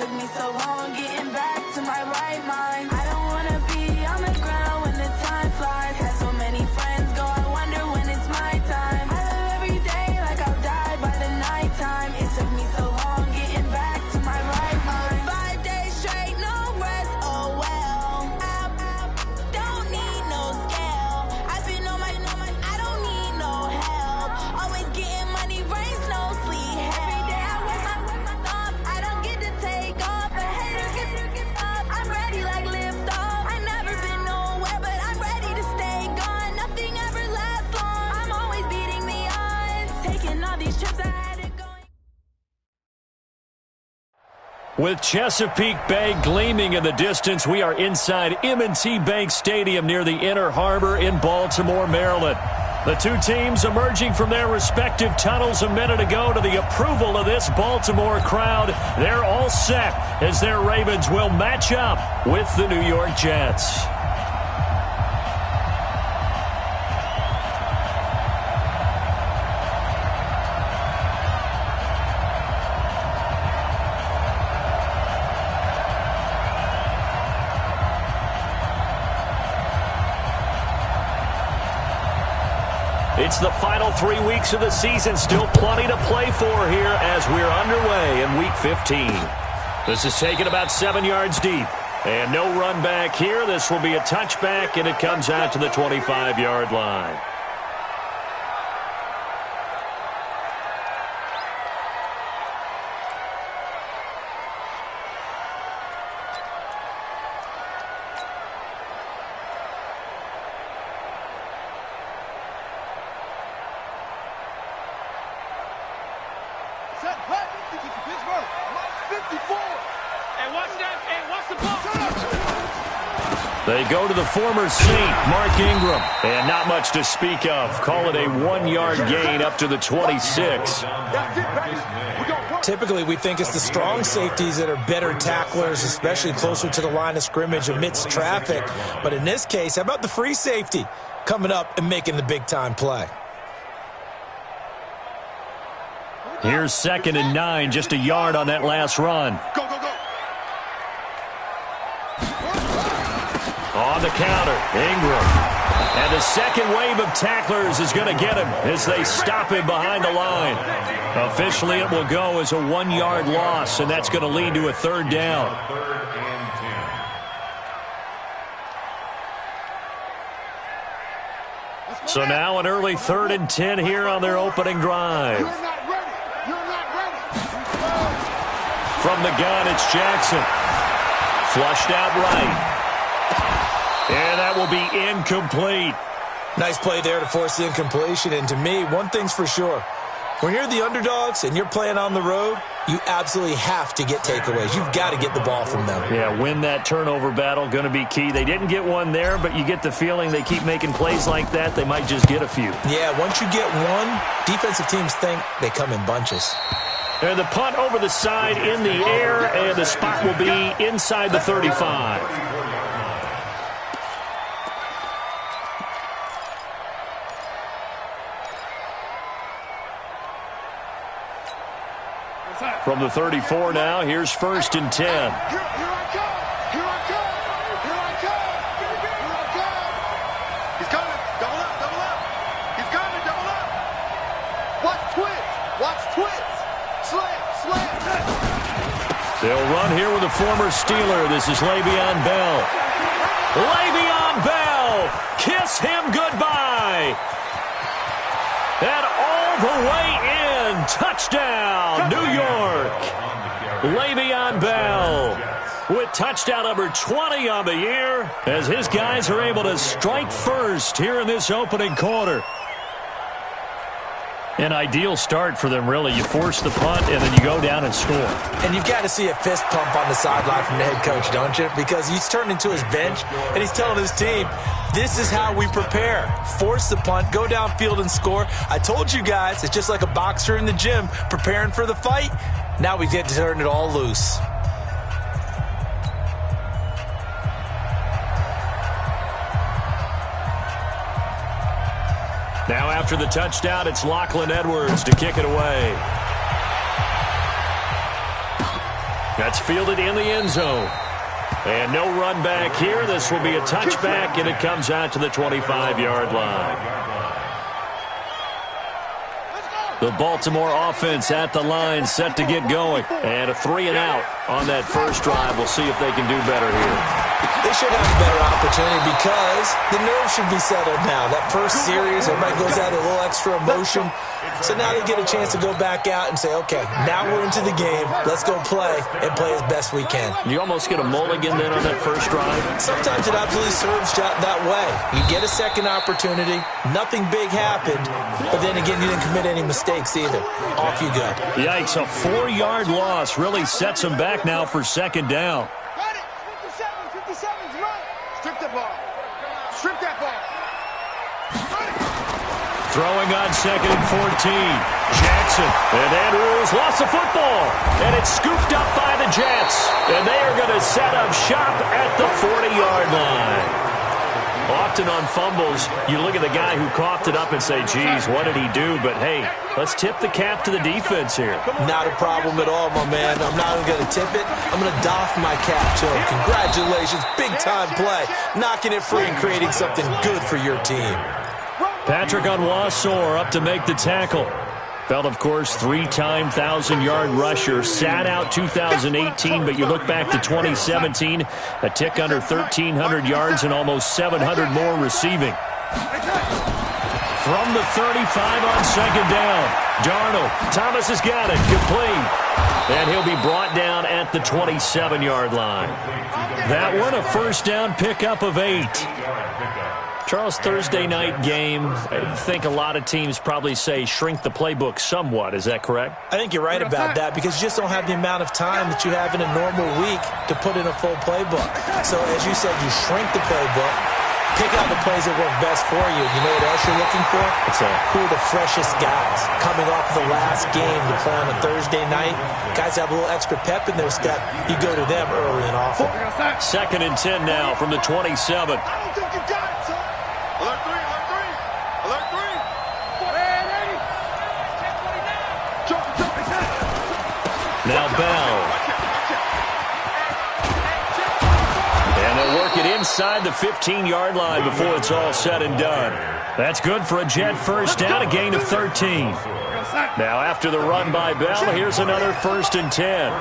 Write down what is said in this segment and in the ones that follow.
took me so long getting back to my right mind. I don't wanna be on the ground when the time flies. Had so many friends go, I wonder when it's my time. I live every day like I'll die by the nighttime. It took me so long getting back to my right mind. 5 days straight, no rest, oh well. I don't need no scale. I've been on my, I don't need no help. Always getting money, rains, no sleep. Every day I work my thumb. I don't get to take off. A hater get up. I'm ready like lift off. I never been nowhere, but I'm ready to stay gone. Nothing ever lasts long. I'm always beating the odds. Taking all these trips I had to go. With Chesapeake Bay gleaming in the distance, we are inside M&T Bank Stadium near the Inner Harbor in Baltimore, Maryland. The two teams emerging from their respective tunnels a minute ago to the approval of this Baltimore crowd. They're all set as their Ravens will match up with the New York Jets. It's the final 3 weeks of the season. Still plenty to play for here as we're underway in Week 15. This is taken about 7 yards deep. And no run back here. This will be a touchback, and it comes out to the 25-yard line. They go to the former Saint, Mark Ingram, and not much to speak of. Call it a 1-yard gain up to the 26. Typically, we think it's the strong safeties that are better tacklers, especially closer to the line of scrimmage amidst traffic. But in this case, how about the free safety coming up and making the big-time play? Here's 2nd and 9, just a yard on that last run. Go, go, go. On the counter, Ingram. And the second wave of tacklers is going to get him as they stop him behind the line. Officially, it will go as a 1-yard loss, and that's going to lead to a 3rd down. So now an early 3rd and 10 here on their opening drive. From the gun, it's Jackson. Flushed out right. And that will be incomplete. Nice play there to force the incompletion. And to me, one thing's for sure. When you're the underdogs and you're playing on the road, you absolutely have to get takeaways. You've got to get the ball from them. Yeah, win that turnover battle, going to be key. They didn't get one there, but you get the feeling they keep making plays like that, they might just get a few. Yeah, once you get one, defensive teams think they come in bunches. And the punt over the side in the air, and the spot will be inside the 35. From the 34 now, here's 1st and 10. Here I come. Here I come. Here I come. Here I come. He's coming. Double up. Double up. He's coming. Double up. Watch twist. Watch twist. Slam. Slam. They'll run here with a former Steeler. This is Le'Veon Bell. Le'Veon Bell. Kiss him goodbye. And all the way in. Touchdown, New York. Le'Veon Bell with touchdown number 20 on the year as his guys are able to strike first here in this opening quarter. An ideal start for them, really. You force the punt, and then you go down and score. And you've got to see a fist pump on the sideline from the head coach, don't you? Because he's turned into his bench, and he's telling his team, this is how we prepare. Force the punt, go downfield and score. I told you guys, it's just like a boxer in the gym preparing for the fight. Now we get to turn it all loose. Now after the touchdown, it's Lachlan Edwards to kick it away. That's fielded in the end zone. And no run back here. This will be a touchback, and it comes out to the 25-yard line. The Baltimore offense at the line, set to get going. And a 3-and-out on that first drive. We'll see if they can do better here. They should have a better opportunity because the nerves should be settled now. That first series, everybody goes out a little extra emotion. So now they get a chance to go back out and say, okay, now we're into the game. Let's go play and play as best we can. You almost get a mulligan then on that first drive? Sometimes it absolutely serves that way. You get a second opportunity. Nothing big happened. But then again, you didn't commit any mistakes either. Off you go. Yikes, a 4-yard loss really sets them back now for second down. Got it. 57's right. Strip that ball. Strip that ball. Throwing on second and 14. Jackson. And Andrews lost the football. And it's scooped up by the Jets. And they are going to set up shop at the 40-yard line. Often on fumbles, you look at the guy who coughed it up and say, geez, what did he do? But, hey, let's tip the cap to the defense here. Not a problem at all, my man. I'm not even going to tip it. I'm going to doff my cap to him. Congratulations. Big-time play. Knocking it free and creating something good for your team. Patrick Onwuasor up to make the tackle. Felt, of course, 3-time 1,000-yard rusher. Sat out 2018, but you look back to 2017, a tick under 1,300 yards and almost 700 more receiving. From the 35 on second down, Darnold. Thomas has got it, complete. And he'll be brought down at the 27-yard line. That one, a first down pickup of 8. Charles, Thursday night game, I think a lot of teams probably say shrink the playbook somewhat. Is that correct? I think you're right about that because you just don't have the amount of time that you have in a normal week to put in a full playbook. So, as you said, you shrink the playbook, pick out the plays that work best for you. You know what else you're looking for? Who are the freshest guys coming off the last game to play on a Thursday night? Guys have a little extra pep in their step. You go to them early and often. Second and 10 now from the 27. I don't think you got it, son. Alert 3, alert 3. Alert 3. Now Bell. And they'll work it inside the 15-yard line before it's all said and done. That's good for a Jet first down, a gain of 13. Now after the run by Bell, here's another first and 10.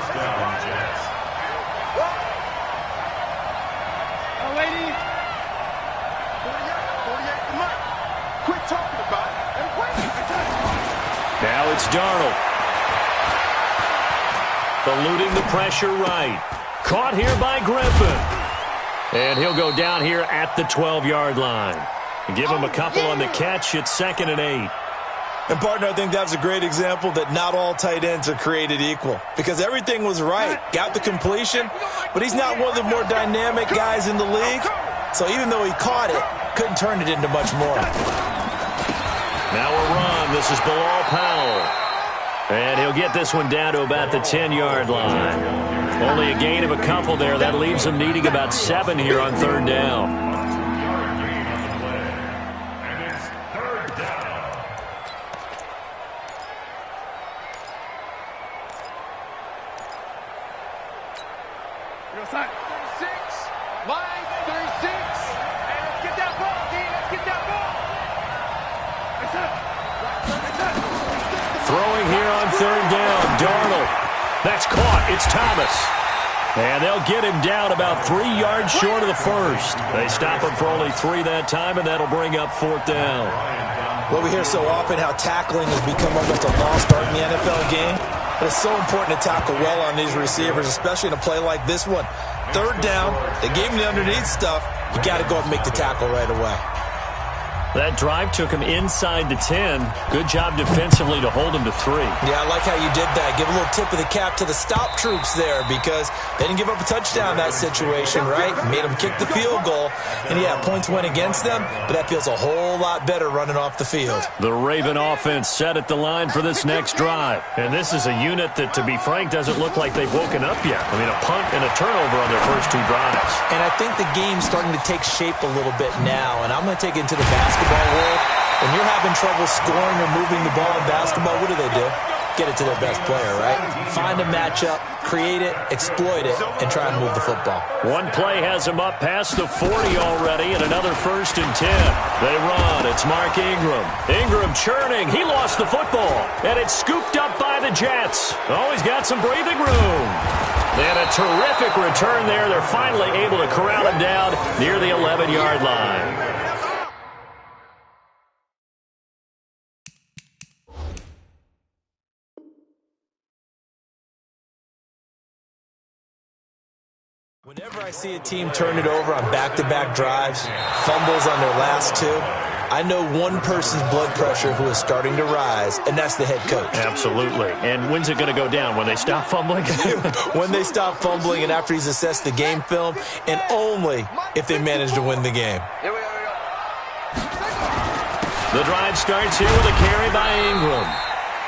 Now it's Darnold. Eluding the pressure right. Caught here by Griffin. And he'll go down here at the 12-yard line. Give him a couple on the catch. It's second and 8. And, partner, I think that was a great example that not all tight ends are created equal because everything was right. Got the completion, but he's not one of the more dynamic guys in the league. So even though he caught it, couldn't turn it into much more. Now a run. This is Bilal Powell. And he'll get this one down to about the 10-yard line. Only a gain of a couple there. That leaves him needing about 7 here on third down. Throwing here on third down, Darnold. That's caught. It's Thomas. And they'll get him down about 3 yards short of the first. They stop him for only 3 that time, and that'll bring up fourth down. Well, we hear so often how tackling has become almost a lost art in the NFL game. But it's so important to tackle well on these receivers, especially in a play like this one. Third down, they gave him the underneath stuff. You got to go up and make the tackle right away. That drive took him inside the 10. Good job defensively to hold him to 3. Yeah, I like how you did that. Give a little tip of the cap to the stop troops there because they didn't give up a touchdown in that situation, right? Made them kick the field goal. And, yeah, points went against them, but that feels a whole lot better running off the field. The Raven offense set at the line for this next drive. And this is a unit that, to be frank, doesn't look like they've woken up yet. I mean, a punt and a turnover on their first 2 drives. And I think the game's starting to take shape a little bit now, and I'm going to take it into the basketball world. When you're having trouble scoring or moving the ball in basketball, what do? get it to their best player, right? Find a matchup, create it, exploit it, and try and move the football. One play has him up past the 40 already, and another 1st and 10. They run. It's Mark Ingram. Ingram churning. He lost the football, and it's scooped up by the Jets. Oh, he's got some breathing room. And a terrific return there. They're finally able to corral him down near the 11-yard line. Whenever I see a team turn it over on back-to-back drives, fumbles on their last two, I know one person's blood pressure who is starting to rise, and that's the head coach. Absolutely. And when's it going to go down? When they stop fumbling? When they stop fumbling and after he's assessed the game film, and only if they manage to win the game. The drive starts here with a carry by Ingram.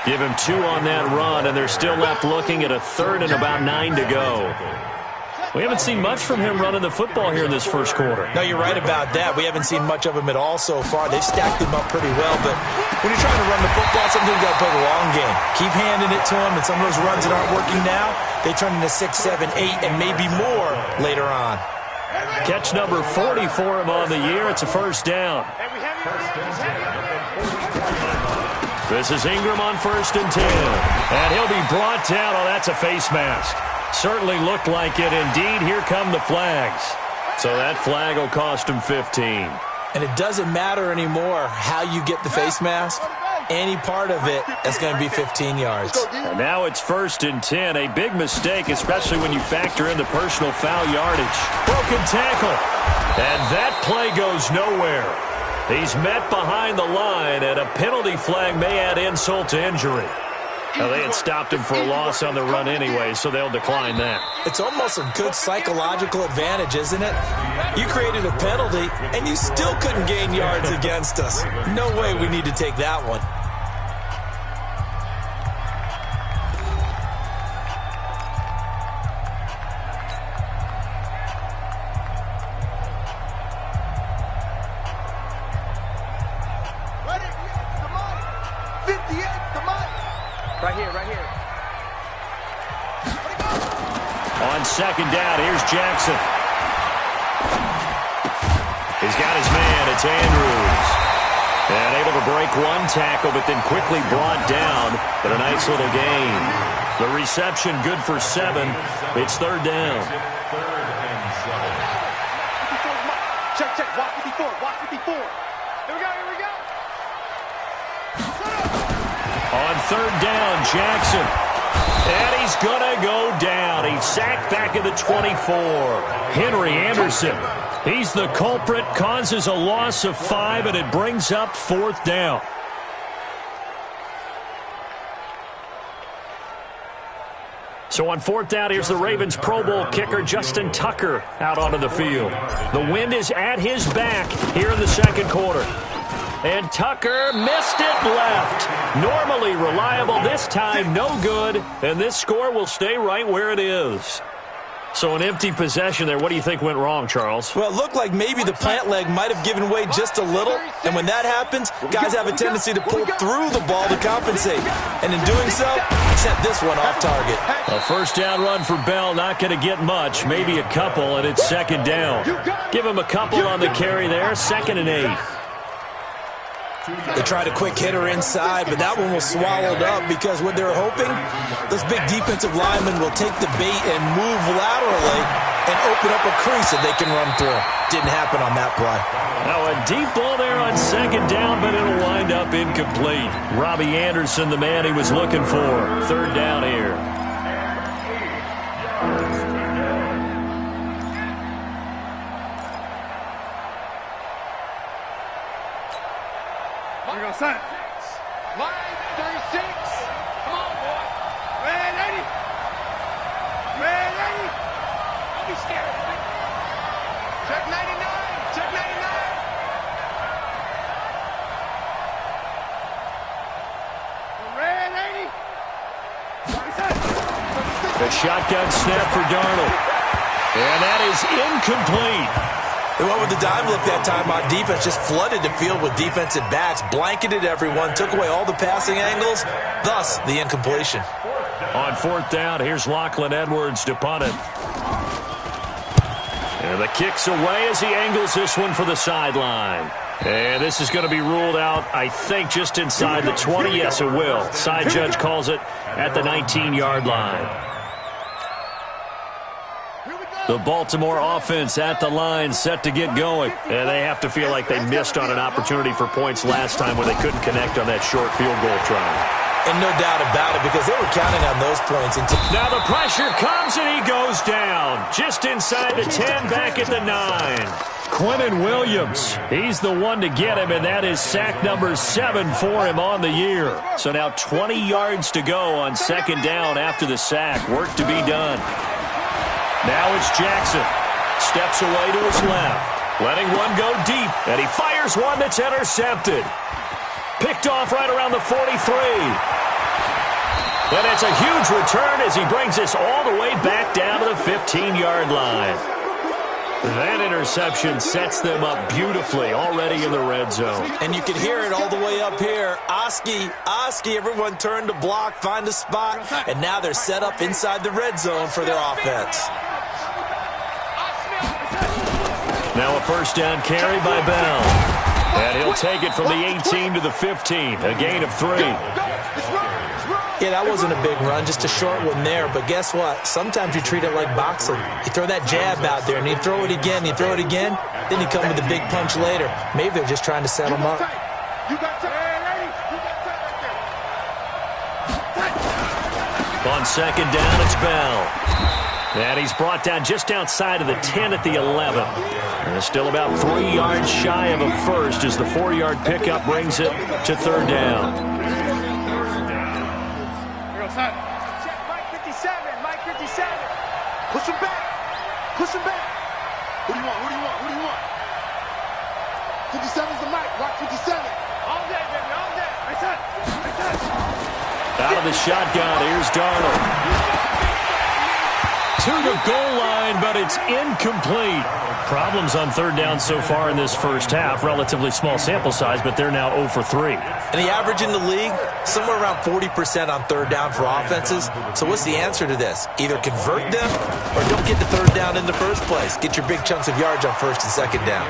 Give him 2 on that run, and they're still left looking at a 3rd and about 9 to go. We haven't seen much from him running the football here in this first quarter. No, you're right about that. We haven't seen much of him at all so far. They've stacked him up pretty well, but when you're trying to run the football, sometimes you've got to play the long game. Keep handing it to him, and some of those runs that aren't working now, they turn into 6, 7, 8, and maybe more later on. Catch number 40 for him on the year. It's a 1st down. This is Ingram on 1st and 10. And he'll be brought down. Oh, that's a face mask. Certainly looked like it. Indeed, here come the flags. So that flag will cost him 15. And it doesn't matter anymore how you get the face mask. Any part of it is going to be 15 yards. And now it's 1st and 10. A big mistake, especially when you factor in the personal foul yardage. Broken tackle. And that play goes nowhere. He's met behind the line, and a penalty flag may add insult to injury. Now, they had stopped him for a loss on the run anyway, so they'll decline that. It's almost a good psychological advantage, isn't it? You created a penalty, and you still couldn't gain yards against us. No way we need to take that one. On 2nd down, here's Jackson. He's got his man. It's Andrews. And able to break one tackle, but then quickly brought down. But a nice little gain. The reception good for 7. It's 3rd down. Check. Watch 54. Watch 54. Here we go. On 3rd down, Jackson. And he's going to go down. He's sacked back at the 24. Henry Anderson. He's the culprit, causes a loss of 5, and it brings up 4th down. So on 4th down, here's the Ravens Pro Bowl kicker, Justin Tucker, out onto the field. The wind is at his back here in the 2nd quarter. And Tucker missed it left. Normally reliable, this time no good. And this score will stay right where it is. So an empty possession there. What do you think went wrong, Charles? Well, it looked like maybe the plant leg might have given way just a little. And when that happens, guys have a tendency to pull through the ball to compensate. And in doing so, sent this one off target. A 1st down run for Bell, not going to get much. Maybe a couple, and it's 2nd down. Give him a couple on the carry there. 2nd and 8. They tried a quick hitter inside, but that one was swallowed up because what they're hoping, those big defensive linemen will take the bait and move laterally and open up a crease that they can run through. Didn't happen on that play. Now a deep ball there on 2nd down, but it'll wind up incomplete. Robbie Anderson, the man he was looking for. 3rd down here. Line 36. Come on, boy. Red 80. Red 80. Don't be scared. Check 99. Check 99. Red 80. The shotgun snap for Darnold. And that is incomplete. They went with the dime look that time on defense, just flooded the field with defensive backs, blanketed everyone, took away all the passing angles, thus the incompletion. On fourth down, here's Lachlan Edwards to punt it. And the kick's away as he angles this one for the sideline. And this is going to be ruled out, I think, just inside the 20. Yes, it will. Side judge calls it at the 19-yard line. The Baltimore offense at the line, set to get going. And they have to feel like they missed on an opportunity for points last time when they couldn't connect on that short field goal try. And no doubt about it, because they were counting on those points. Now the pressure comes, and he goes down. Just inside the 10, back at the 9. Quinnen Williams, he's the one to get him, and that is sack number 7 for him on the year. So now 20 yards to go on second down after the sack. Work to be done. Now it's Jackson. Steps away to his left. Letting one go deep, and he fires one that's intercepted. Picked off right around the 43. And it's a huge return as he brings this all the way back down to the 15-yard line. That interception sets them up beautifully already in the red zone. And you can hear it all the way up here. Oski, everyone turned to block, find a spot, and now they're set up inside the red zone for their offense. Now a first down carry by Bell. And he'll take it from the 18 to the 15, a gain of 3. Yeah, that wasn't a big run, just a short one there. But guess what? Sometimes you treat it like boxing. You throw that jab out there, and you throw it again, you throw it again, then you come with a big punch later. Maybe they're just trying to set him up. On second down, it's Bell. And he's brought down just outside of the 10 at the 11. And still about 3 yards shy of a first as the 4-yard pickup brings it to third down. Check Mike 57, Mike 57. Push him back. Push him back. Who do you want? Who do you want? Who do you want? 57's the Mike. Watch 57. All day, baby. All day. Right side. Right side. Out of the shotgun, here's Darnold. To the goal line, but it's incomplete. Problems on third down so far in this first half. Relatively small sample size, but they're now 0 for 3. And the average in the league, somewhere around 40% on third down for offenses. So what's the answer to this? Either convert them or don't get to third down in the first place. Get your big chunks of yards on first and second down.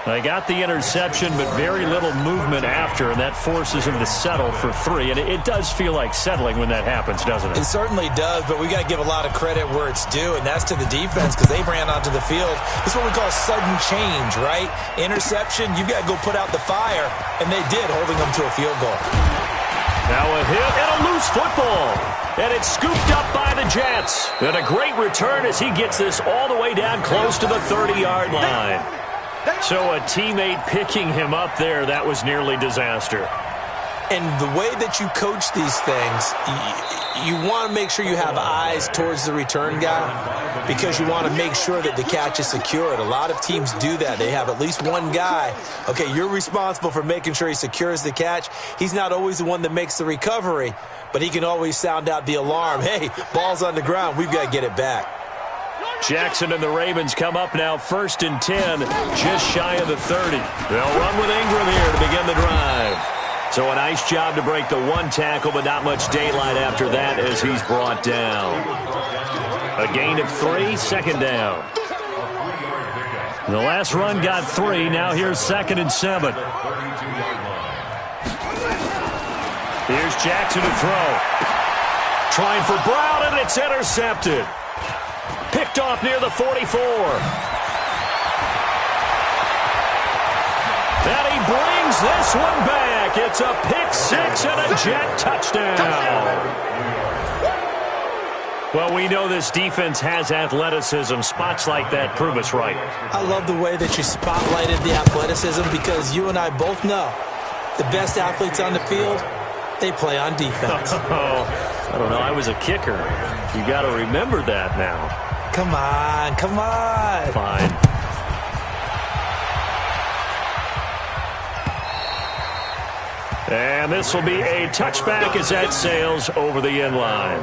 They got the interception, but very little movement after, and that forces him to settle for 3. And it does feel like settling when that happens, doesn't it? It certainly does, but we got to give a lot of credit where it's due, and that's to the defense because they ran onto the field. This is what we call sudden change, right? Interception, you got to go put out the fire, and they did, holding them to a field goal. Now a hit and a loose football. And it's scooped up by the Jets. And a great return as he gets this all the way down close to the 30-yard line. So a teammate picking him up there, that was nearly disaster. And the way that you coach these things, you want to make sure you have eyes towards the return guy because you want to make sure that the catch is secured. A lot of teams do that. They have at least one guy. Okay, you're responsible for making sure he secures the catch. He's not always the one that makes the recovery, but he can always sound out the alarm. Hey, ball's on the ground. We've got to get it back. Jackson and the Ravens come up now 1st and 10, just shy of the 30. They'll run with Ingram here to begin the drive. So a nice job to break the one tackle, but not much daylight after that as he's brought down. A gain of 3, second down. The last run got 3. Now here's 2nd and 7. Here's Jackson to throw. Trying for Brown, and it's intercepted. Picked off near the 44. And he brings this one back. It's a pick 6 and a Jet touchdown. Well, we know this defense has athleticism. Spots like that prove us right. I love the way that you spotlighted the athleticism because you and I both know the best athletes on the field, they play on defense. I don't know. I was a kicker. You got to remember that now. Come on, come on. Fine. And this will be a touchback as that sails over the end line.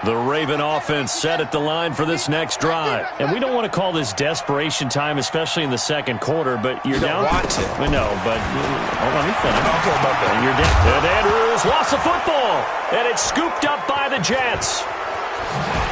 The Raven offense set at the line for this next drive. And we don't want to call this desperation time, especially in the second quarter, but you're down. Want to. I know, but let me finish. Okay, my bad. And you're down. And Andrews lost the football. And it's scooped up by the Jets.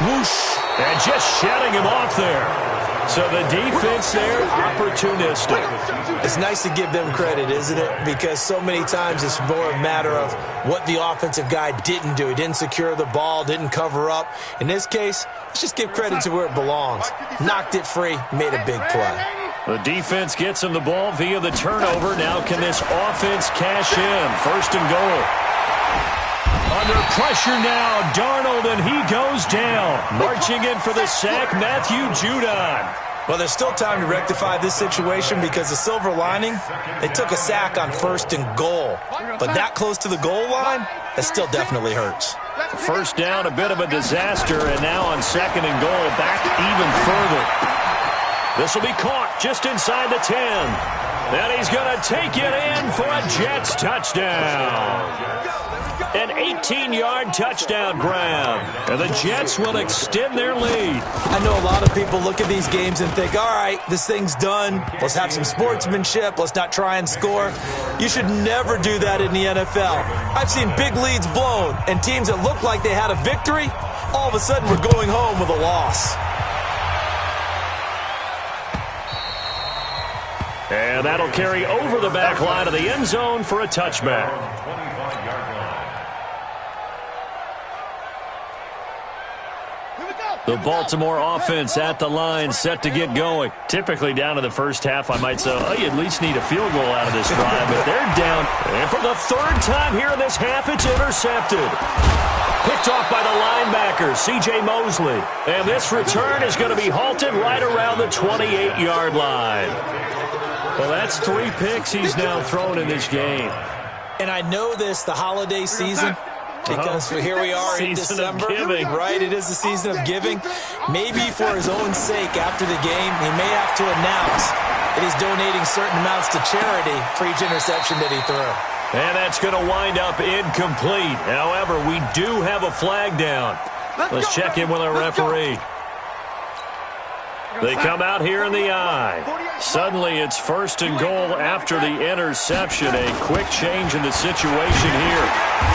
Whoosh. And just shedding him off there. So the defense there, opportunistic. It's nice to give them credit, isn't it? Because so many times it's more a matter of what the offensive guy didn't do. He didn't secure the ball, didn't cover up. In this case, let's just give credit to where it belongs. Knocked it free, made a big play. The defense gets him the ball via the turnover. Now can this offense cash in? First and goal. Under pressure now, Darnold, and he goes down. Marching in for the sack, Matthew Judon. Well, there's still time to rectify this situation because the silver lining, they took a sack on first and goal. But that close to the goal line, that still definitely hurts. First down, a bit of a disaster, and now on second and goal, back even further. This will be caught just inside the 10. And he's going to take it in for a Jets touchdown. An 18-yard touchdown grab. And the Jets will extend their lead. I know a lot of people look at these games and think, all right, this thing's done. Let's have some sportsmanship. Let's not try and score. You should never do that in the NFL. I've seen big leads blown, and teams that look like they had a victory, all of a sudden we're going home with a loss. And that'll carry over the back line of the end zone for a touchback. The Baltimore offense at the line, set to get going. Typically down to the first half, I might say, oh, you at least need a field goal out of this drive, but they're down. And for the third time here in this half, it's intercepted. Picked off by the linebacker, C.J. Mosley. And this return is going to be halted right around the 28-yard line. Well, that's 3 picks he's now thrown in this game. And I know this, the holiday season, because here we are in December, right? It is the season of giving. Maybe for his own sake, after the game, he may have to announce that he's donating certain amounts to charity for each interception that he threw. And that's going to wind up incomplete. However, we do have a flag down. Let's check in with our referee. They come out here in the eye. Suddenly, it's first and goal after the interception. A quick change in the situation here.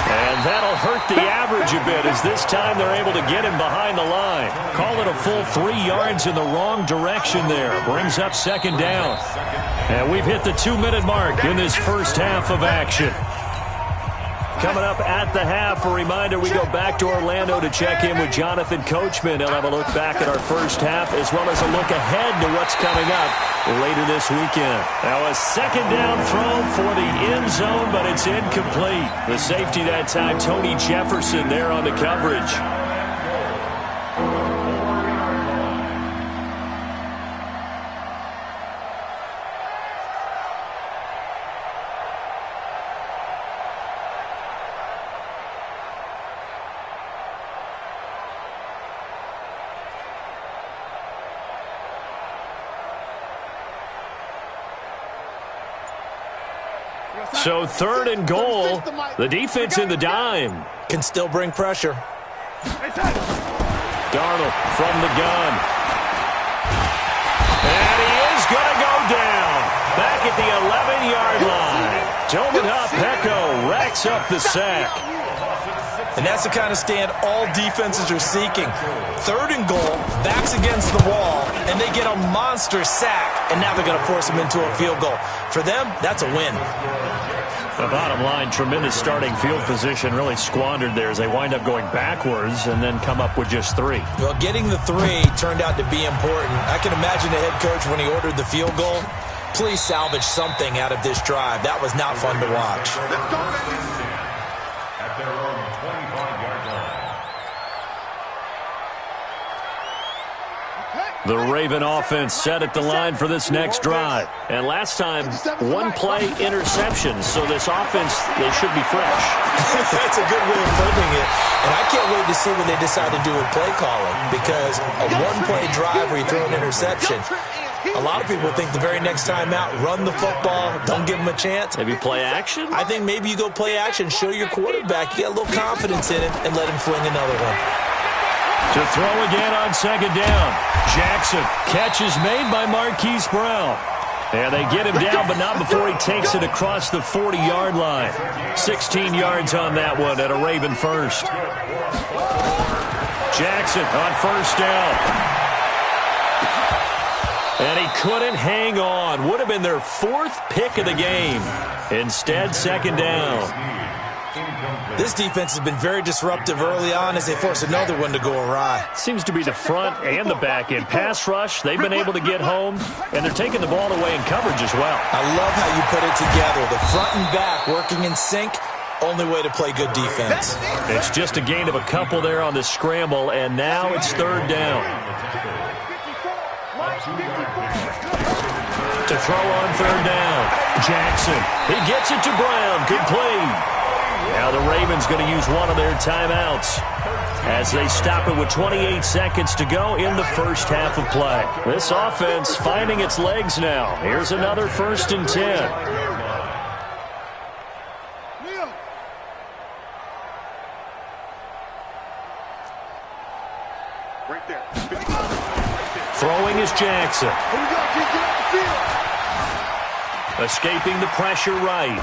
And that'll hurt the average a bit as this time they're able to get him behind the line. Call it a full 3 yards in the wrong direction there. Brings up second down. And we've hit the 2-minute mark in this first half of action. Coming up at the half, a reminder, we go back to Orlando to check in with Jonathan Coachman. He'll have a look back at our first half as well as a look ahead to what's coming up later this weekend. Now a second down throw for the end zone, but it's incomplete. The safety that time, Tony Jefferson there on the coverage. So third and goal, the defense in the dime. Can still bring pressure. Darnold from the gun. And he is going to go down. Back at the 11-yard line. Dominic Peko racks up the sack. And that's the kind of stand all defenses are seeking. Third and goal, backs against the wall, and they get a monster sack, and now they're going to force them into a field goal. For them, that's a win. The bottom line, tremendous starting field position, really squandered there as they wind up going backwards and then come up with just 3. Well, getting the 3 turned out to be important. I can imagine the head coach when he ordered the field goal. Please salvage something out of this drive. That was not fun to watch. At their own 25-yard line. The Raven offense set at the line for this next drive. And last time, 1-play interception. So this offense, they should be fresh. That's a good way of putting it. And I can't wait to see what they decide to do with play calling. Because a 1-play drive where you throw an interception, a lot of people think the very next time out, run the football, don't give them a chance. Maybe play action? I think maybe you go play action, show your quarterback, you get a little confidence in it, and let him fling another one. To throw again on second down. Jackson. Catch is made by Marquise Brown. And they get him down, but not before he takes it across the 40-yard line. 16 yards on that one at a Raven first. Jackson on first down. And he couldn't hang on. Would have been their 4th pick of the game. Instead, second down. This defense has been very disruptive early on as they force another one to go awry. Seems to be the front and the back end. Pass rush, they've been able to get home, and they're taking the ball away in coverage as well. I love how you put it together. The front and back working in sync, only way to play good defense. It's just a gain of a couple there on the scramble, and now it's third down. To throw on third down, Jackson. He gets it to Brown. Good play. Now the Ravens going to use one of their timeouts as they stop it with 28 seconds to go in the first half of play. This offense finding its legs now. Here's another 1st and 10. Right there. Throwing is Jackson. Escaping the pressure right.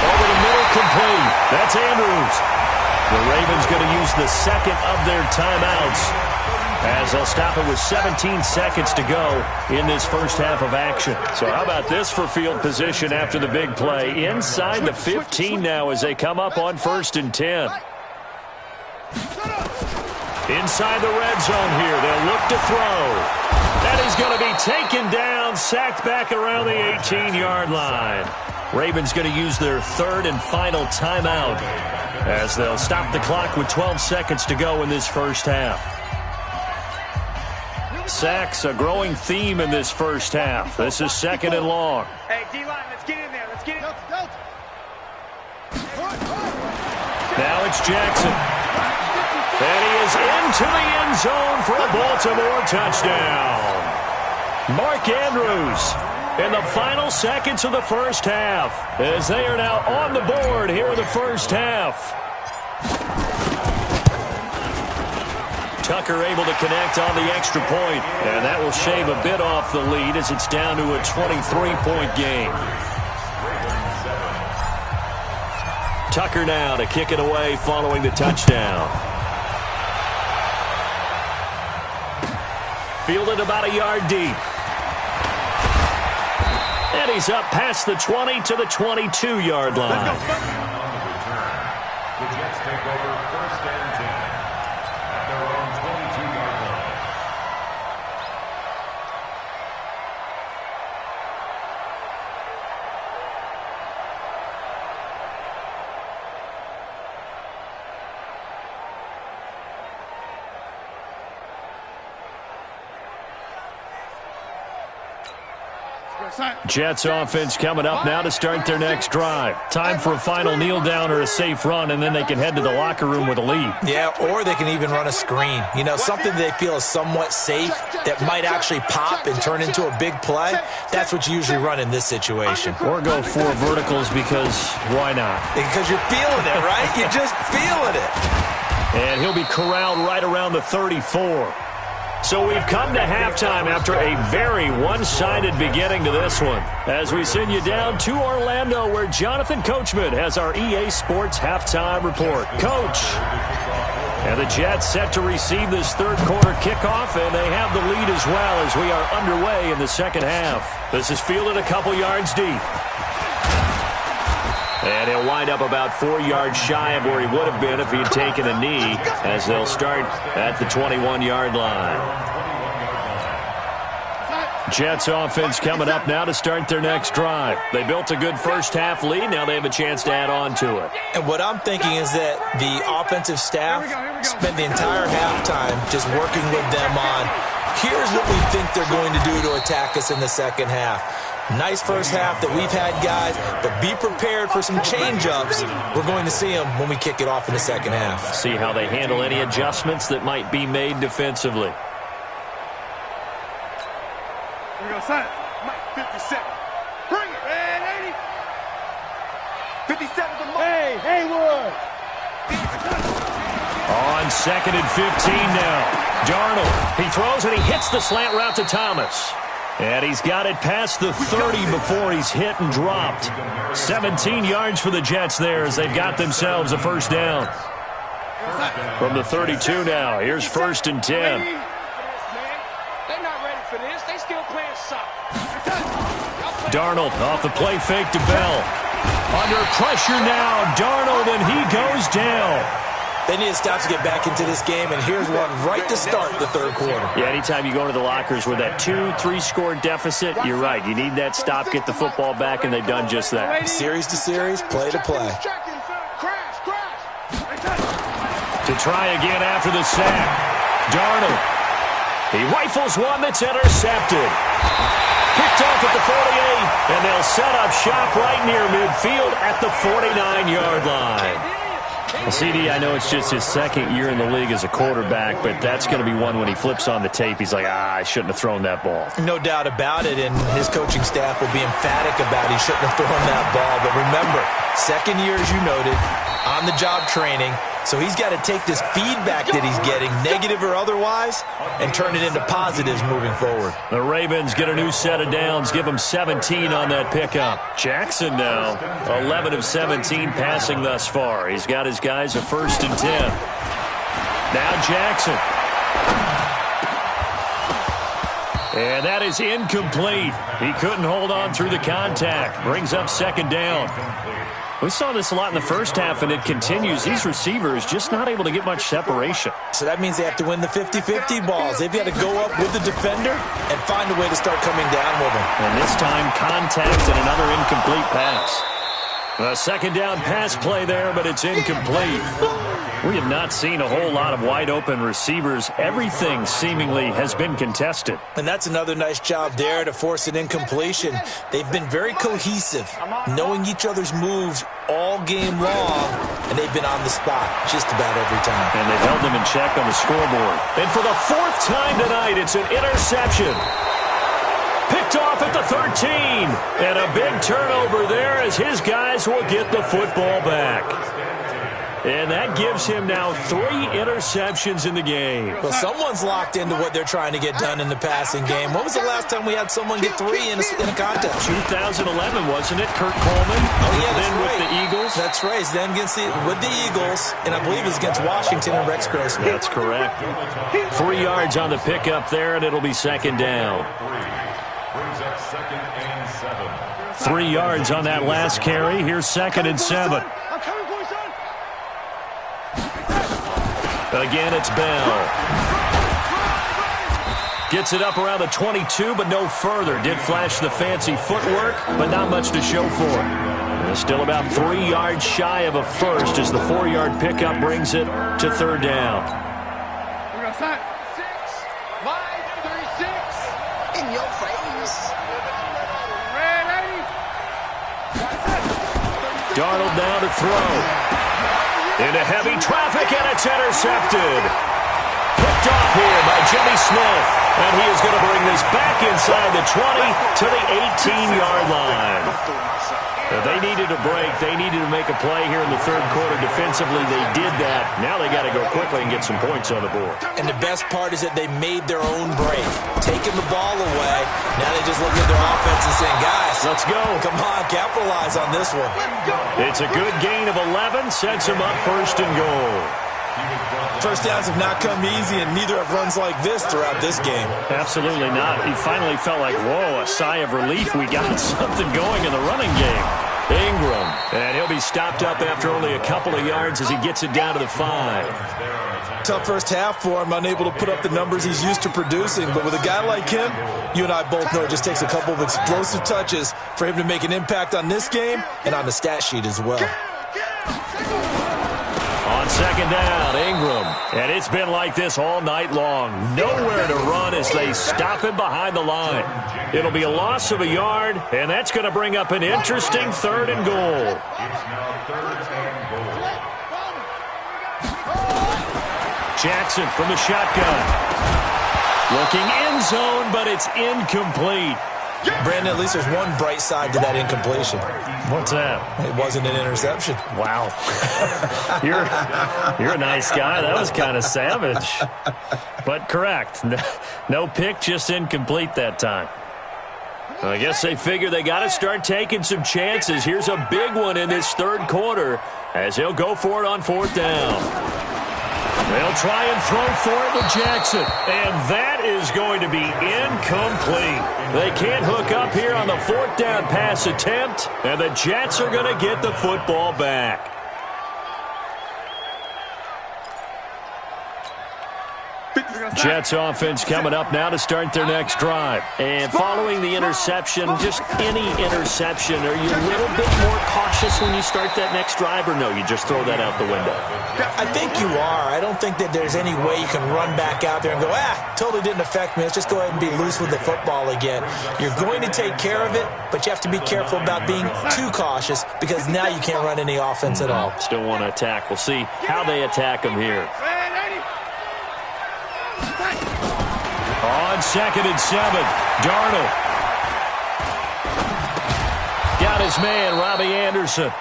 Over the middle, complete. That's Andrews. The Ravens going to use the second of their timeouts as they'll stop it with 17 seconds to go in this first half of action. So how about this for field position after the big play? Inside the 15 now as they come up on 1st and 10. Inside the red zone here. They'll look to throw. That is going to be taken down, sacked back around the 18-yard line. Ravens going to use their 3rd and final timeout as they'll stop the clock with 12 seconds to go in this first half. Sacks, a growing theme in this first half. This is 2nd and long. Hey, D-line, let's get in there. Let's get in. Now it's Jackson. And he is into the end zone for a Baltimore touchdown. Mark Andrews in the final seconds of the first half as they are now on the board here in the first half. Tucker able to connect on the extra point, and that will shave a bit off the lead as it's down to a 23-point game. Tucker now to kick it away following the touchdown. Fielded about a yard deep. And he's up past the 20 to the 22-yard line. On the return, the Jets take over 1st and 10 at their own 22-yard line. Jets offense coming up now to start their next drive. Time for a final kneel down or a safe run, and then they can head to the locker room with a lead. Yeah, or they can even run a screen. You know, something they feel is somewhat safe that might actually pop and turn into a big play. That's what you usually run in this situation. Or go 4 verticals because why not? Because you're feeling it, right? You're just feeling it. And he'll be corralled right around the 34. So we've come to halftime after a very one-sided beginning to this one. As we send you down to Orlando, where Jonathan Coachman has our EA Sports halftime report. Coach. And the Jets set to receive this third quarter kickoff, and they have the lead as well as we are underway in the second half. This is fielded a couple yards deep. And he'll wind up about 4 yards shy of where he would have been if he had taken a knee, as they'll start at the 21-yard line. Jets offense coming up now to start their next drive. They built a good first half lead. Now they have a chance to add on to it. And what I'm thinking is that the offensive staff spent the entire halftime just working with them on, here's what we think they're going to do to attack us in the second half. Nice first half that we've had, guys, but be prepared for some change-ups. We're going to see them when we kick it off in the second half. See how they handle any adjustments that might be made defensively. Here we go, son. Mike, 57. Bring it. Hey, 80. 57 to Mike. Hey, Haywood. 2nd and 15 now. Darnold, he throws and he hits the slant route to Thomas. And he's got it past the 30 before he's hit and dropped. 17 yards for the Jets there as they've got themselves a first down. From the 32 now, here's 1st and 10. They're not ready for this. They still playing soccer. Darnold off the play fake to Bell. Under pressure now, Darnold, and he goes down. They need to stop to get back into this game, and here's one right to start the third quarter. Yeah, anytime you go into the lockers with that 2-3 score deficit, you're right. You need that stop, get the football back, and they've done just that. Series to series, play to play. To try again after the sack. Darnold. He rifles one that's intercepted. Picked off at the 48, and they'll set up shop right near midfield at the 49-yard line. Well, CD, I know it's just his second year in the league as a quarterback, but that's going to be one when he flips on the tape. He's like, I shouldn't have thrown that ball. No doubt about it, and his coaching staff will be emphatic about he shouldn't have thrown that ball. But remember, second year, as you noted, on-the-job training. So he's got to take this feedback that he's getting, negative or otherwise, and turn it into positives moving forward. The Ravens get a new set of downs, give them 17 on that pickup. Jackson now, 11 of 17 passing thus far. He's got his guys a 1st and 10. Now Jackson. And that is incomplete. He couldn't hold on through the contact. Brings up 2nd down. We saw this a lot in the first half, and it continues. These receivers just not able to get much separation. So that means they have to win the 50-50 balls. They've got to go up with the defender and find a way to start coming down with him. And this time, contact and another incomplete pass. A 2nd down pass play there, but it's incomplete. We have not seen a whole lot of wide-open receivers. Everything seemingly has been contested. And that's another nice job there to force an incompletion. They've been very cohesive, knowing each other's moves all game long, and they've been on the spot just about every time. And they've held them in check on the scoreboard. And for the 4th time tonight, it's an interception. Picked off at the 13. And a big turnover there as his guys will get the football back. And that gives him now 3 interceptions in the game. Well, someone's locked into what they're trying to get done in the passing game. When was the last time we had someone get 3 in a contest? 2011, wasn't it? Kurt Coleman. Oh, yeah, then right. with the Eagles. That's right. Then with the Eagles, and I believe it was against Washington and Rex Grossman. That's correct. 3 yards on the pickup there, and it'll be 2nd down. 3 yards on that last carry. Here's 2nd and 7. Again, it's Bell. Gets it up around the 22, but no further. Did flash the fancy footwork, but not much to show for it. And still about 3 yards shy of a first as the 4-yard pickup brings it to 3rd down. We're going to sign. 36. In your face. Darnold now to throw. Into heavy traffic, and it's intercepted. Picked off here by Jimmy Smith. And he is going to bring this back inside the 20 to the 18-yard line. They needed a break. They needed to make a play here in the 3rd quarter. Defensively, they did that. Now they got to go quickly and get some points on the board. And the best part is that they made their own break, taking the ball away. Now they just look at their offense and saying, guys, let's go. Come on, capitalize on this one. It's a good gain of 11. Sets them up 1st and goal. First downs have not come easy, and neither have runs like this throughout this game. Absolutely not. He finally felt like, whoa, a sigh of relief. We got something going in the running game. Ingram, and he'll be stopped up after only a couple of yards as he gets it down to the 5. Tough first half for him, unable to put up the numbers he's used to producing. But with a guy like him, you and I both know it just takes a couple of explosive touches for him to make an impact on this game and on the stat sheet as well. On 2nd down, Ingram. And it's been like this all night long. Nowhere to run as they stop him behind the line. It'll be a loss of a yard, and that's going to bring up an interesting 3rd and goal. Jackson from the shotgun. Looking end zone, but it's incomplete. Brandon, at least there's one bright side to that incompletion. What's that? It wasn't an interception. Wow. You're a nice guy. That was kind of savage. But correct. No pick, just incomplete that time. I guess they figure they got to start taking some chances. Here's a big one in this third quarter as he'll go for it on fourth down. They'll try and throw for it with Jackson, and that is going to be incomplete. They can't hook up here on the fourth down pass attempt, and the Jets are going to get the football back. Jets offense coming up now to start their next drive. And following the interception, just any interception, are you a little bit more cautious when you start that next drive, or no, you just throw that out the window? I think you are. I don't think that there's any way you can run back out there and go, totally didn't affect me. Let's just go ahead and be loose with the football again. You're going to take care of it, but you have to be careful about being too cautious because now you can't run any offense at all. Still want to attack. We'll see how they attack them here. On 2nd and 7, Darnold. Got his man, Robbie Anderson.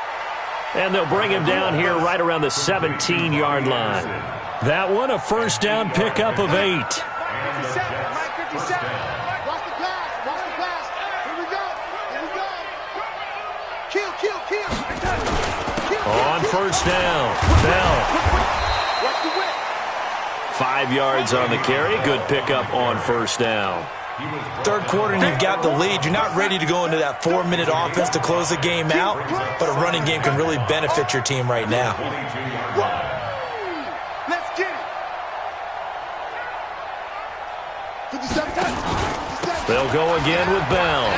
And they'll bring him down here right around the 17-yard line. That one, a first down pickup of 8. Watch the pass. Here we go. Kill. On first down, Bell. 5 yards on the carry. Good pickup on first down. Third quarter and you've got the lead. You're not ready to go into that 4-minute offense to close the game out, but a running game can really benefit your team right now. Let's get it. 57. They'll go again with Bell.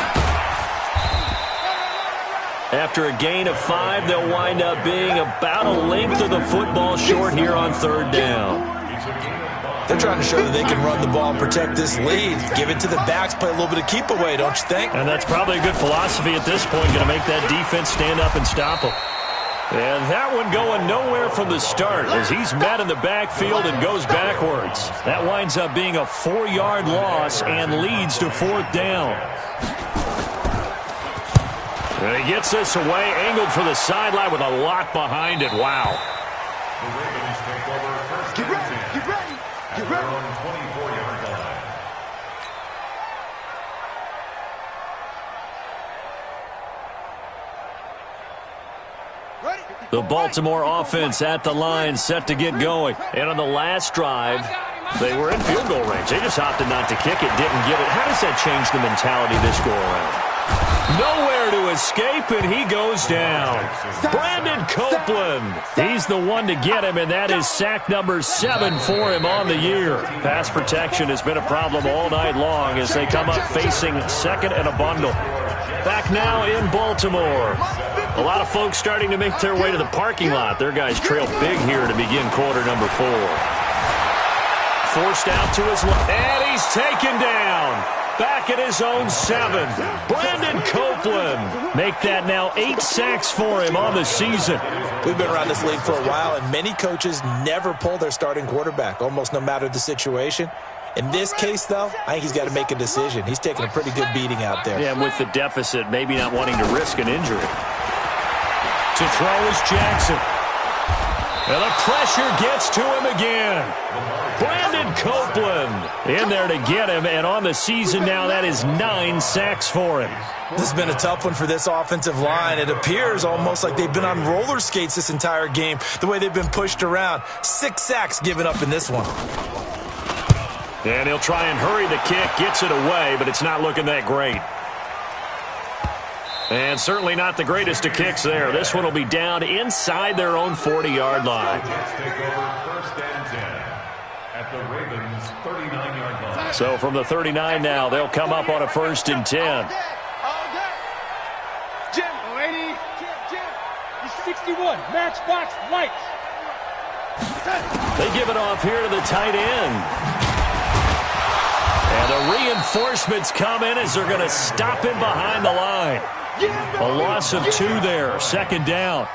After a gain of 5, they'll wind up being about a length of the football short here on third down. They're trying to show that they can run the ball and protect this lead. Give it to the backs, play a little bit of keep away, don't you think? And that's probably a good philosophy at this point, going to make that defense stand up and stop them. And that one going nowhere from the start as he's met in the backfield and goes backwards. That winds up being a 4-yard loss and leads to fourth down. And he gets this away, angled for the sideline with a lot behind it. Wow. The Ravens take over first and 10. Get ready. At their own 24-yard line. The Baltimore offense at the line, set to get going. And on the last drive, they were in field goal range. They just opted not to kick it, didn't get it. How does that change the mentality this go-around? Nowhere to escape, and he goes down. Brandon Copeland. He's the one to get him, and that is sack number 7 for him on the year. Pass protection has been a problem all night long as they come up facing second and a bundle. Back now in Baltimore. A lot of folks starting to make their way to the parking lot. Their guys trail big here to begin quarter number 4. Forced out to his left, and he's taken down. Back at his own 7. Brandon Copeland. Make that now 8 sacks for him on the season. We've been around this league for a while, and many coaches never pull their starting quarterback, almost no matter the situation. In this case, though, I think he's got to make a decision. He's taking a pretty good beating out there. Yeah, and with the deficit, maybe not wanting to risk an injury. To throw is Jackson. And the pressure gets to him again. Brandon Copeland in there to get him, and on the season now, that is 9 sacks for him. This has been a tough one for this offensive line. It appears almost like they've been on roller skates this entire game, the way they've been pushed around. 6 sacks given up in this one. And he'll try and hurry the kick, gets it away, but it's not looking that great. And certainly not the greatest of kicks there. This one will be down inside their own 40-yard line. Jets take over first and 10 at the Ravens' 39-yard line. So from the 39 now, they'll come up on a first and 10. Jim, lady. Jim, he's 61. Matchbox lights. They give it off here to the tight end. And the reinforcements come in as they're going to stop him behind the line. A loss of 2 there, second down.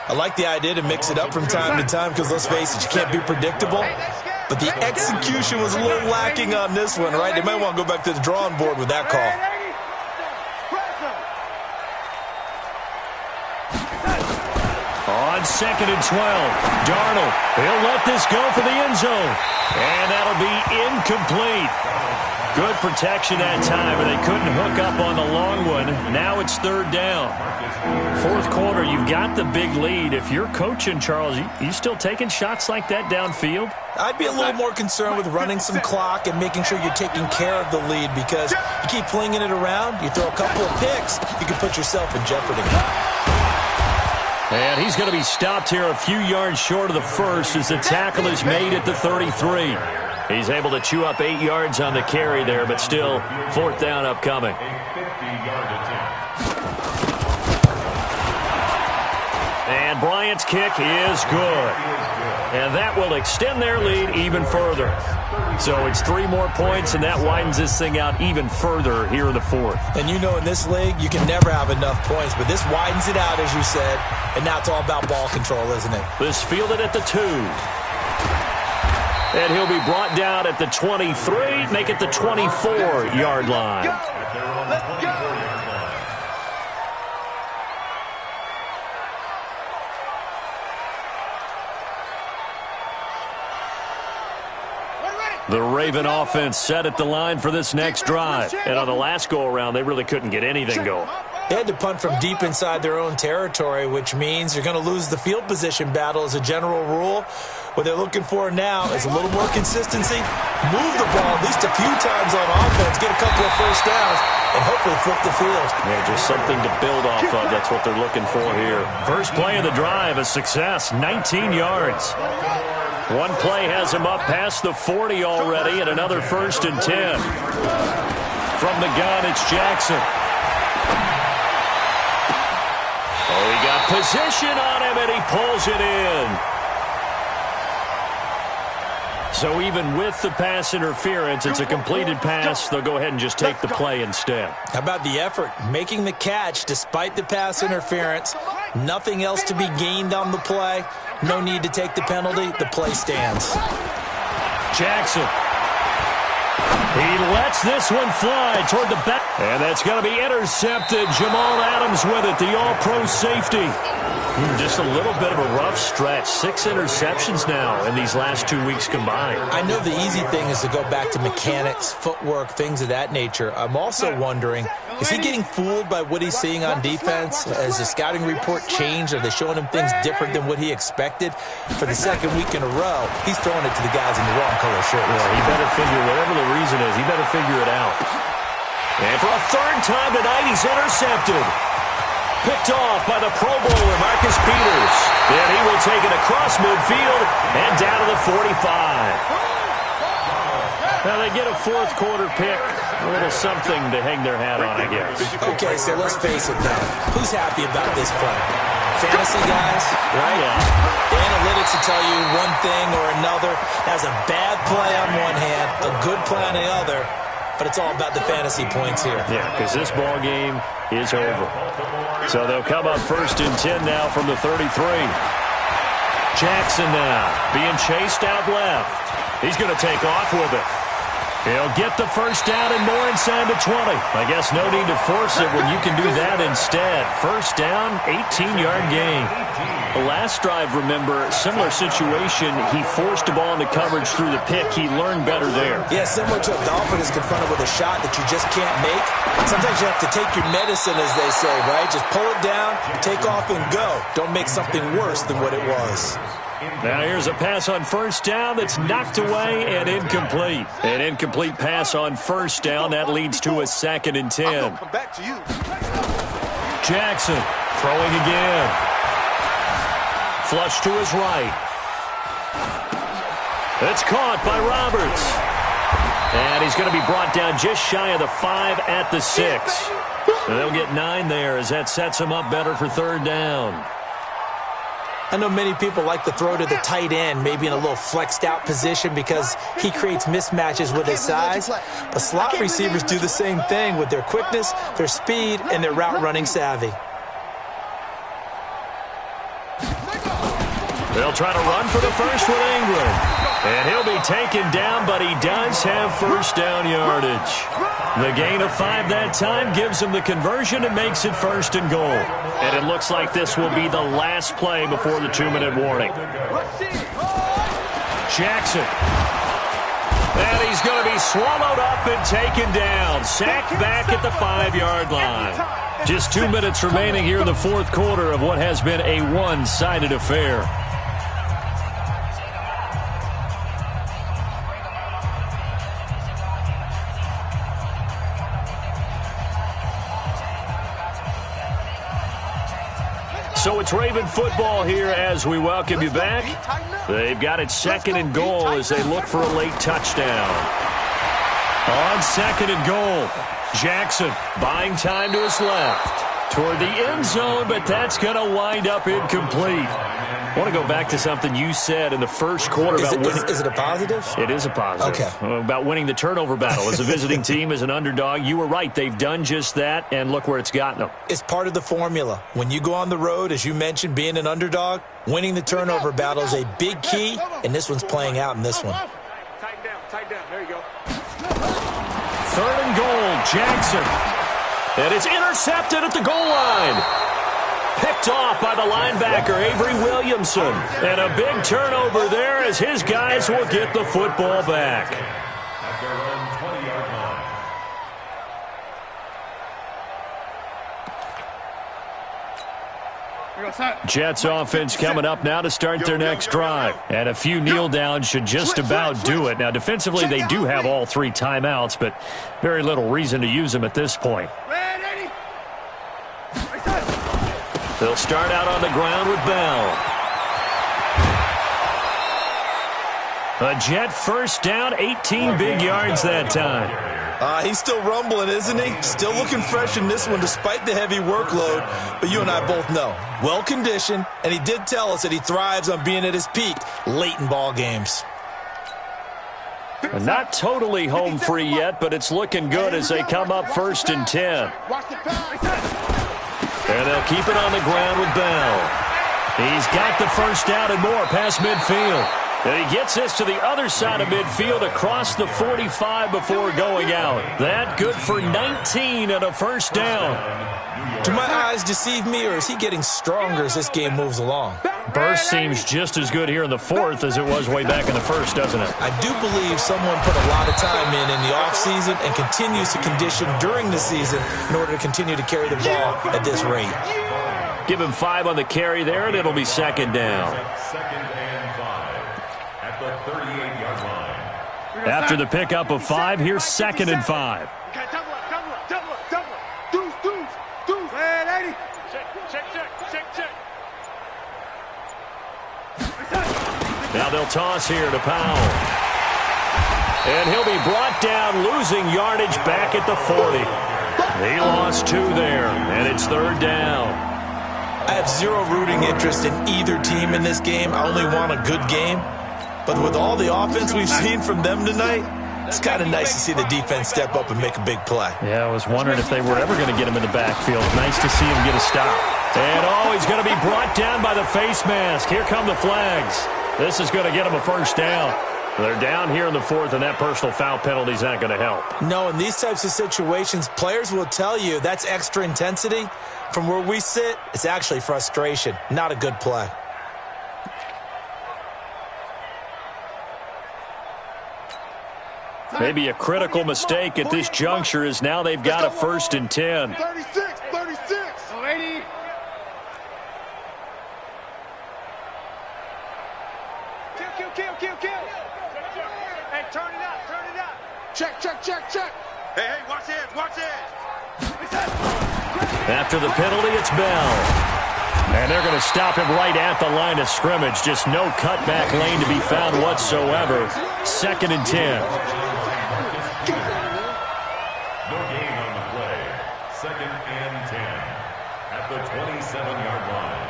I like the idea to mix it up from time to time because, let's face it, you can't be predictable. But the execution was a little lacking on this one, right? They might want to go back to the drawing board with that call. 2nd and 12. Darnold, he'll let this go for the end zone. And that'll be incomplete. Good protection that time, but they couldn't hook up on the long one. Now it's 3rd down. 4th quarter, you've got the big lead. If you're coaching, Charles, you still taking shots like that downfield? I'd be a little more concerned with running some clock and making sure you're taking care of the lead, because you keep flinging it around, you throw a couple of picks, you can put yourself in jeopardy. And he's going to be stopped here a few yards short of the first as the tackle is made at the 33. He's able to chew up 8 yards on the carry there, but still 4th down upcoming. And Bryant's kick is good. And that will extend their lead even further. So it's 3 more points, and that widens this thing out even further here in the 4th. And you know in this league, you can never have enough points, but this widens it out, as you said, and now it's all about ball control, isn't it? This fielded at the 2. And he'll be brought down at the 23, make it the 24-yard line. Let's go! The Raven offense set at the line for this next drive. And on the last go-around, they really couldn't get anything going. They had to punt from deep inside their own territory, which means you're going to lose the field position battle as a general rule. What they're looking for now is a little more consistency, move the ball at least a few times on offense, get a couple of first downs, and hopefully flip the field. Yeah, just something to build off of. That's what they're looking for here. First play of the drive, a success, 19 yards. One play has him up past the 40 already, and another 1st and 10. From the gun, it's Jackson. Oh, he got position on him, and he pulls it in. So even with the pass interference, it's a completed pass. They'll go ahead and just take the play instead. How about the effort? Making the catch despite the pass interference. Nothing else to be gained on the play. No need to take the penalty. The play stands. Jackson. He lets this one fly toward the back. And that's going to be intercepted. Jamal Adams with it, the all-pro safety. Just a little bit of a rough stretch. 6 interceptions now in these last 2 weeks combined. I know the easy thing is to go back to mechanics, footwork, things of that nature. I'm also wondering, is he getting fooled by what he's seeing on defense? Has the scouting report changed? Are they showing him things different than what he expected? For the 2nd week in a row, he's throwing it to the guys in the wrong color shirts. Yeah, he better figure, whatever the reason is, he better figure it out. And for a 3rd time tonight, he's intercepted. Picked off by the Pro Bowler, Marcus Peters. Then he will take it across midfield and down to the 45. Now they get a 4th quarter pick. A little something to hang their hat on, I guess. Okay, so let's face it now. Who's happy about this play? Fantasy guys, right? Yeah. The analytics will tell you one thing or another. That's a bad play on one hand, a good play on the other. But it's all about the fantasy points here. Yeah, because this ball game is over. So they'll come up 1st and 10 now from the 33. Jackson now being chased out left. He's going to take off with it. He'll get the first down and more inside the 20. I guess no need to force it when you can do that instead. First down, 18-yard gain. The last drive, remember, similar situation. He forced the ball into coverage through the pick. He learned better there. Yeah, similar to a golfer that's confronted with a shot that you just can't make. Sometimes you have to take your medicine, as they say, right? Just pull it down, take off, and go. Don't make something worse than what it was. Now here's a pass on first down that's knocked away and incomplete. An incomplete pass on first down. That leads to a 2nd and 10. Come back to you. Jackson throwing again. Flush to his right. It's caught by Roberts. And he's going to be brought down just shy of the 5 at the 6. And they'll get 9 there as that sets him up better for 3rd down. I know many people like to throw to the tight end, maybe in a little flexed out position because he creates mismatches with his size. But slot receivers do the same thing with their quickness, their speed, and their route running savvy. They'll try to run for the first with Ingram. And he'll be taken down, but he does have first down yardage. The gain of 5 that time gives him the conversion and makes it 1st and goal. And it looks like this will be the last play before the 2-minute warning. Jackson. And he's going to be swallowed up and taken down. Sacked back at the 5-yard line. Just 2 minutes remaining here in the 4th quarter of what has been a one-sided affair. So it's Raven football here as we welcome you back. They've got it 2nd and goal as they look for a late touchdown. On 2nd and goal, Jackson buying time to his left toward the end zone, but that's going to wind up incomplete. I want to go back to something you said in the first quarter about winning. Is it a positive? It is a positive. Okay. About winning the turnover battle. As a visiting team, as an underdog, you were right. They've done just that, and look where it's gotten them. It's part of the formula. When you go on the road, as you mentioned, being an underdog, winning the turnover battle is a big key, and this one's playing out in this one. Tight down. There you go. 3rd and goal, Jackson. And it's intercepted at the goal line. Picked off by the linebacker, Avery Williamson. And a big turnover there as his guys will get the football back. At their own 20-yard line. Jets offense coming up now to start their next drive. And a few kneel downs should just about do it. Now, defensively, they do have all 3 timeouts, but very little reason to use them at this point. They'll start out on the ground with Bell. A Jet first down, 18 big yards that time. He's still rumbling, isn't he? Still looking fresh in this one despite the heavy workload. But you and I both know, well-conditioned, and he did tell us that he thrives on being at his peak late in ball games. Not totally home free yet, but it's looking good as they come up 1st and 10. And they'll keep it on the ground with Bell. He's got the first down and more past midfield. And he gets this to the other side of midfield across the 45 before going out. That good for 19 and a first down. Do my eyes deceive me, or is he getting stronger as this game moves along? Burst seems just as good here in the 4th as it was way back in the 1st, doesn't it? I do believe someone put a lot of time in the offseason and continues to condition during the season in order to continue to carry the ball at this rate. Give him 5 on the carry there, and it'll be 2nd down. 2nd and 5 at the 38-yard line. After the pickup of 5, here's 2nd and 5. Double up. Deuce. Red 80. Check. Now they'll toss here to Powell. And he'll be brought down, losing yardage back at the 40. He lost 2 there, and it's 3rd down. I have zero rooting interest in either team in this game. I only want a good game. But with all the offense we've seen from them tonight, it's kind of nice to see the defense step up and make a big play. Yeah, I was wondering if they were ever going to get him in the backfield. Nice to see him get a stop. And, he's going to be brought down by the face mask. Here come the flags. This is going to get him a first down. They're down here in the 4th, and that personal foul penalty is not going to help. No, in these types of situations, players will tell you that's extra intensity. From where we sit, it's actually frustration, not a good play. Maybe a critical mistake at this juncture is now they've got a 1st and 10. 36. 80. Kill. Hey, turn it out. Check. Hey, watch it. After the penalty, it's Bell. And they're going to stop him right at the line of scrimmage. Just no cutback lane to be found whatsoever. 2nd and 10. No gain on the play. 2nd and 10 at the 27-yard line.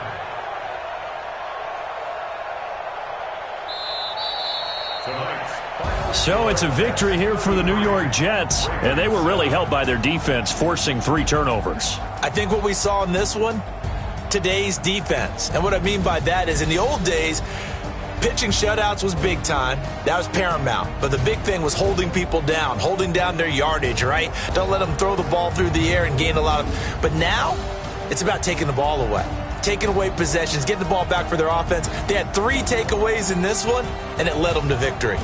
So it's a victory here for the New York Jets, and they were really helped by their defense, forcing 3 turnovers. I think what we saw in this one, today's defense. And what I mean by that is in the old days, pitching shutouts was big time. That was paramount. But the big thing was holding people down, holding down their yardage, right? Don't let them throw the ball through the air and gain a lot of... But now, it's about taking the ball away. Taking away possessions, getting the ball back for their offense. They had 3 takeaways in this one, and it led them to victory.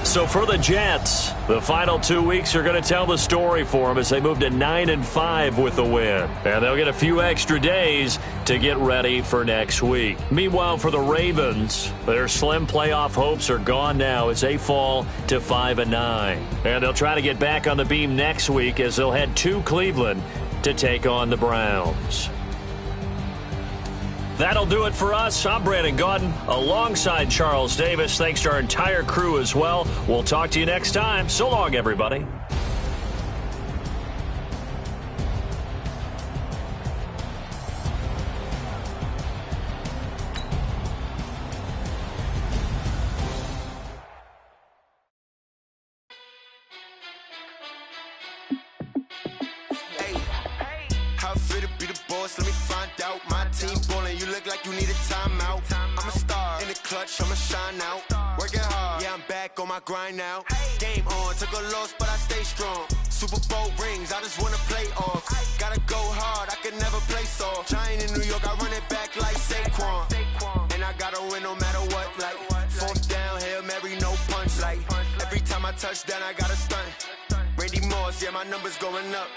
So for the Jets, the final 2 weeks are going to tell the story for them as they move to 9-5 with the win. And they'll get a few extra days to get ready for next week. Meanwhile, for the Ravens, their slim playoff hopes are gone now as they fall to 5-9. And they'll try to get back on the beam next week as they'll head to Cleveland to take on the Browns. That'll do it for us. I'm Brandon Gaudin alongside Charles Davis. Thanks to our entire crew as well. We'll talk to you next time. So long, everybody. How fit to be the boss? Let me find out. My team ballin', you look like you need a timeout. I'm a star in the clutch, I'ma shine out. Working hard, yeah, I'm back on my grind now. Game on, took a loss, but I stay strong. Super Bowl rings, I just wanna play off. Gotta go hard, I can never play soft. Giant in New York, I run it back like Saquon. And I gotta win no matter what, like 4th down, Hail Mary, no punch. Like every time I touch down, I gotta stunt. Randy Moss, yeah, my numbers going up.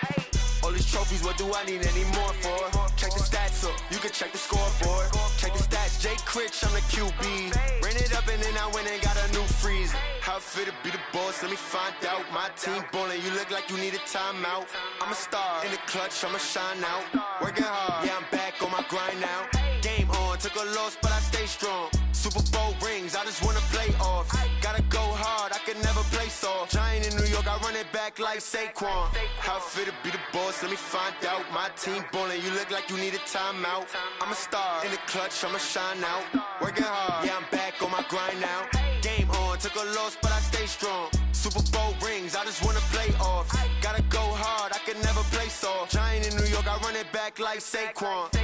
All these trophies, what do I need any more for? Check the stats up, you can check the scoreboard. Check the stats, Jay Critch, I'm the QB. Ran it up and then I went and got a new freeze. How fit to be the boss, let me find out. My team ballin', you look like you need a timeout. I'm a star in the clutch, I'ma shine out. Working hard, yeah, I'm back on my grind now. Game on, took a loss, but I stay strong. Super Bowl rings, I just wanna play off. Gotta go hard, I can never play soft. Giant in New York, I run it back like Saquon. How fit to be the boss, let me find out. My team ballin', you look like you need a timeout. I'm a star in the clutch, I'ma shine out. Working hard, yeah, I'm back on my grind now. Game on, took a loss, but I stay strong. Super Bowl rings, I just wanna play off. Gotta go hard, I can never play soft. Giant in New York, I run it back like Saquon.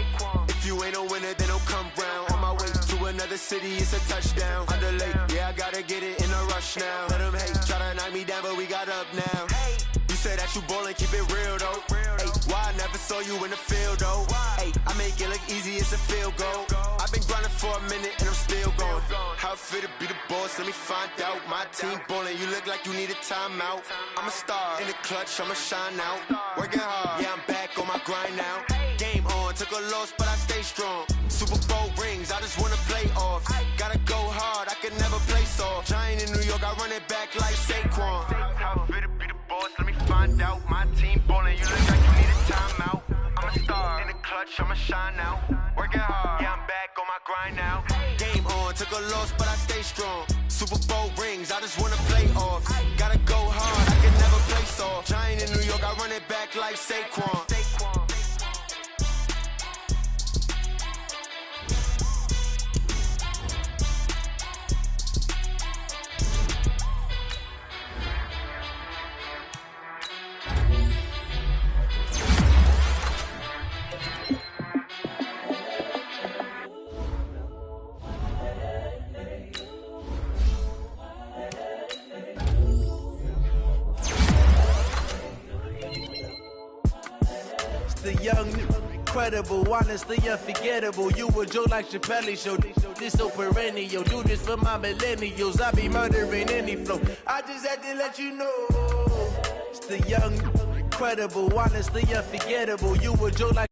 If you ain't a winner, then don't come round. On my way to another city, it's a touchdown. Underlay, yeah, I gotta get it in a rush now. Let them hate, try to knock me down, but we got up now. You said that you ballin', keep it real though. Hey, why I never saw you in the field though? Hey, I make it look easy, it's a field goal. I've been grinding for a minute and I'm still going. How fit to be the boss, let me find out. My team ballin', you look like you need a timeout. I'm a star in the clutch, I'ma shine out. Working hard, yeah, I'm back on my grind now. Game on, took a loss, but I stay strong. Super Bowl rings, I just wanna play off. Gotta go hard, I can never play soft. Giant in New York, I run it back like Saquon. How fit to be the boss, let me find out. My team ballin', you look like you need a timeout. I'm a star in the clutch, I'ma shine out. Working hard, yeah, I'm back on my grind now. Game on, took a loss, but I stay strong. Super Bowl rings, I just wanna play off. Gotta go hard, I can never play soft. Giant in New York, I run it back like Saquon. The young, incredible, honestly unforgettable. You a joke like Chappelle Show. This so perennial. Do this for my millennials. I be murdering any flow. I just had to let you know. It's the young, incredible, honestly unforgettable. You a joke like